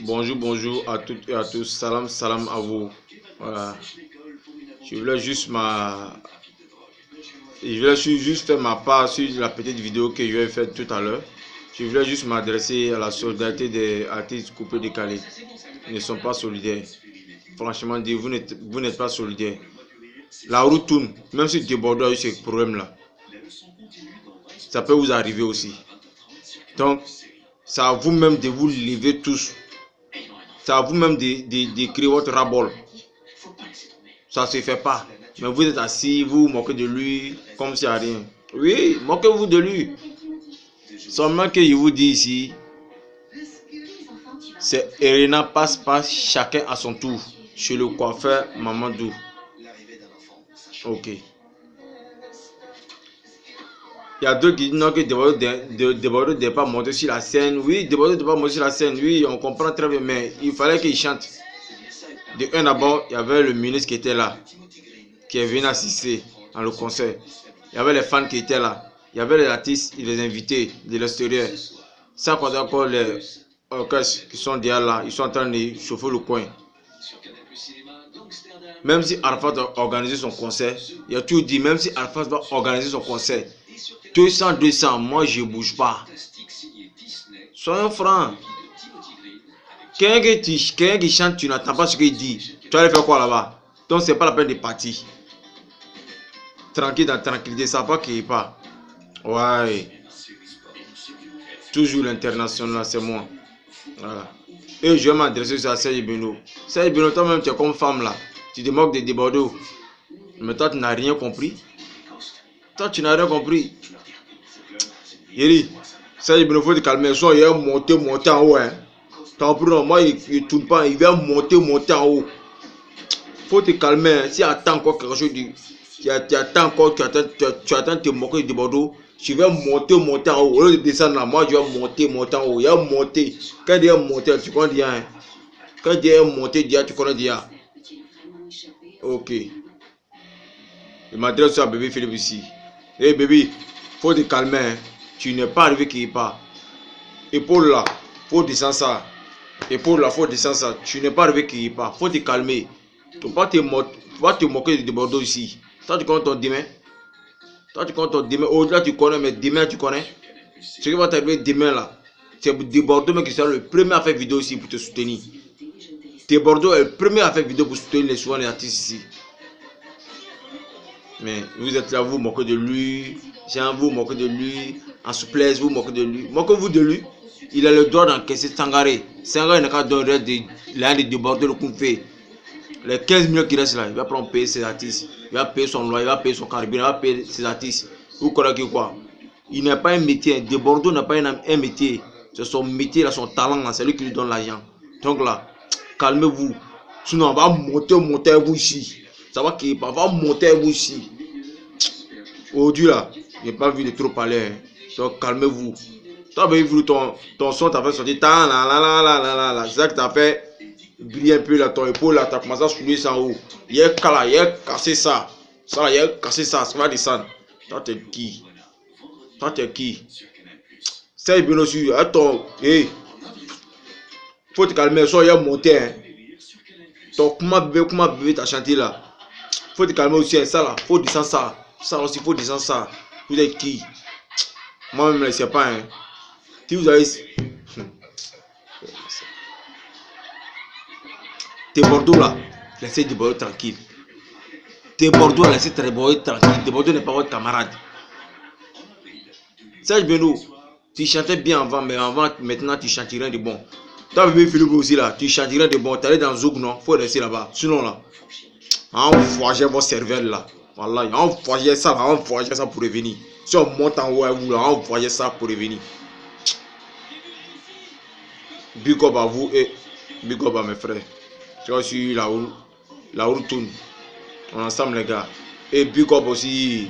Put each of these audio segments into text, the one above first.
Bonjour, bonjour à toutes et à tous. Salam, salam à vous. Voilà. Je voulais juste faire ma part sur la petite vidéo que je vais faire tout à l'heure. Je voulais juste m'adresser à la solidarité des artistes coupés décalés. Ils ne sont pas solidaires. Franchement dit, vous n'êtes pas solidaires. La roue tourne, même si Débordeur a eu ces problèmes-là. Ça peut vous arriver aussi. Donc, c'est à vous-même de vous lever tous. C'est à vous-même d'écrire votre rabol. Ça ne se fait pas. Mais vous êtes assis, vous moquez de lui comme s'il n'y a rien. Oui, moquez-vous de lui. Seulement que je vous dis ici, c'est Erena passe pas chacun à son tour. Chez le coiffeur Mamadou. Ok. Il y a d'autres qui disent non que Débordeur ne doit pas monter sur la scène. Oui, Débordeur ne doit pas monter sur la scène. Oui, on comprend très bien, mais il fallait qu'il chante. De un d'abord, il y avait le ministre qui était là, qui est venu assister dans le concert. Il y avait les fans qui étaient là. Il y avait les artistes et les invités de l'extérieur. Sans compter encore les orchestres qui sont déjà là. Ils sont en train de chauffer le coin. Même si Arafat doit organiser son concert, il a toujours dit, même si Arafat doit organiser son concert, 200, moi je ne bouge pas. Soyons francs. Quelqu'un qui chante, tu n'attends pas ce qu'il dit. Tu vas aller faire quoi là-bas? Donc c'est pas la peine de partir. Tranquille dans tranquillité, ça va qu'il n'y ait pas. Ouais. Toujours l'international, c'est moi. Voilà. Et je vais m'adresser à Serge Beno. Serge Beno, toi-même, tu es comme femme là. Tu te moques de Débordeur. Mais toi, tu n'as rien compris. Toi, tu n'as rien compris. Yeri, Serge Beno, il faut te calmer. Soit il va monter en haut. Hein. Moi, il ne tourne pas. Il va monter en haut. Il faut te calmer. Si tu attends encore quelque chose, tu attends encore, tu attends de te moquer de Débordeur. Je vais monter en haut. Au lieu de descendre là, moi je vais monter en haut. Il va monter. Quand il va monter, tu connais déjà. Hein? Quand il va monter, tu connais déjà. Ok. Je m'adresse à bébé Philippe ici. Hey bébé, faut te calmer. Hein? Tu n'es pas arrivé qui est pas. Épaule là, faut descendre ça. Épaule là, faut descendre ça. Tu n'es pas arrivé qui est pas. Faut te calmer. Tu ne vas pas te moquer de Bordeaux ici. Toi, tu connais ton demain. Toi, tu connais ton demain. Au-delà, tu connais, mais demain, tu connais. Ce qui va t'arriver demain là, c'est Bordeaux qui sera le premier à faire vidéo ici pour te soutenir. Bordeaux est le premier à faire vidéo pour soutenir les artistes ici. Mais vous êtes là, vous moquez de lui. Jean, vous moquez de lui. En souplesse, vous moquez de lui. Moquez-vous de lui. Il a le droit d'encaisser Sangaré. Sangaré n'a qu'à donner l'un de Bordeaux le coup fait. Les 15 millions qui restent là, il va prendre payer ses artistes. Il va payer son loyer, il va payer son carburant, il va payer ses artistes. Vous connaissez quoi? Il n'a pas un métier. De Bordeaux n'a pas un métier. C'est son métier, là, son talent, là, c'est lui qui lui donne l'argent. Donc là, calmez-vous. Sinon, on va monter à vous ici. Ça va qu'il va monter à vous ici. Aujourd'hui là, je n'ai pas vu de trop parler. Hein. Donc calmez-vous. Tu as vu ton son, tu as fait sortir. C'est ça que tu as fait. Briller un peu là, ton épaule là, tu as commencé à soulever ça en haut. Il a cassé ça. Ça, il a cassé ça, ça va descendre. Toi, t'es qui? Toi, t'es qui? C'est bien aussi. Attends, hey. Faut te calmer, soit il a monté. Hein. Donc, comment bébé t'as chanté là? Faut te calmer aussi, hein. Ça là, faut descendre ça. Ça aussi, faut descendre ça. Vous êtes qui? Moi-même, je ne sais pas. Hein. Si vous avez. T'es Bordeaux là, laissez Bordeaux tranquille. T'es Bordeaux, laissez Bordeaux tranquille. Bordeaux n'est pas votre camarade. Serge Beno, tu chantais bien avant, mais maintenant tu chantes rien de bon. Toi, bébé Philippe aussi là, tu chantes rien de bon. Tu allé dans Zouk, non? Faut rester là-bas. Sinon là, envoyez vos cervelles là. Voilà, envoyez ça pour revenir. Si on monte en haut à vous là, envoyez ça pour revenir. Big up à vous et big up à mes frères. Tu vois, sur la route tourne. On est ensemble les gars. Et big up aussi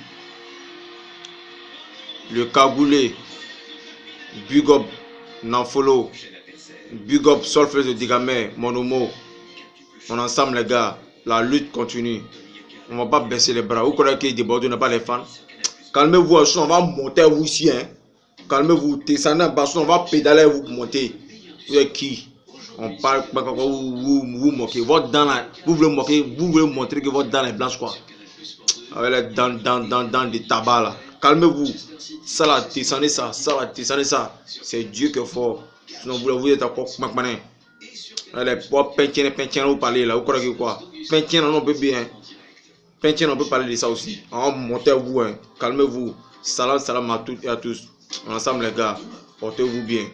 le Cagoulé. Big up Nanfolo. Big up Solfège de Digamé, Monomo. On est ensemble les gars. La lutte continue. On va pas baisser les bras. Vous croyez que Bordeaux n'a pas les fans? Calmez-vous, on va monter à vous ici. Hein. Calmez-vous, descendez en bas, on va pédaler à vous pour monter. Vous êtes qui? On parle pas quand vous moquez. Votre dent là, vous voulez moquer, vous voulez montrer que votre dent est blanche quoi. Avec les dents de tabac là. Calmez-vous. Ça là, descendez ça. Ça là, descendez ça. C'est Dieu qui est fort. Sinon vous êtes encore macmanin. Les peintien, vous parlez là. Vous croyez quoi? Peintien, non, on peut bien. Peintien, on peut parler de ça aussi. Montez vous, hein. Calmez-vous. Salam à toutes et à tous. Ensemble les gars. Portez-vous bien.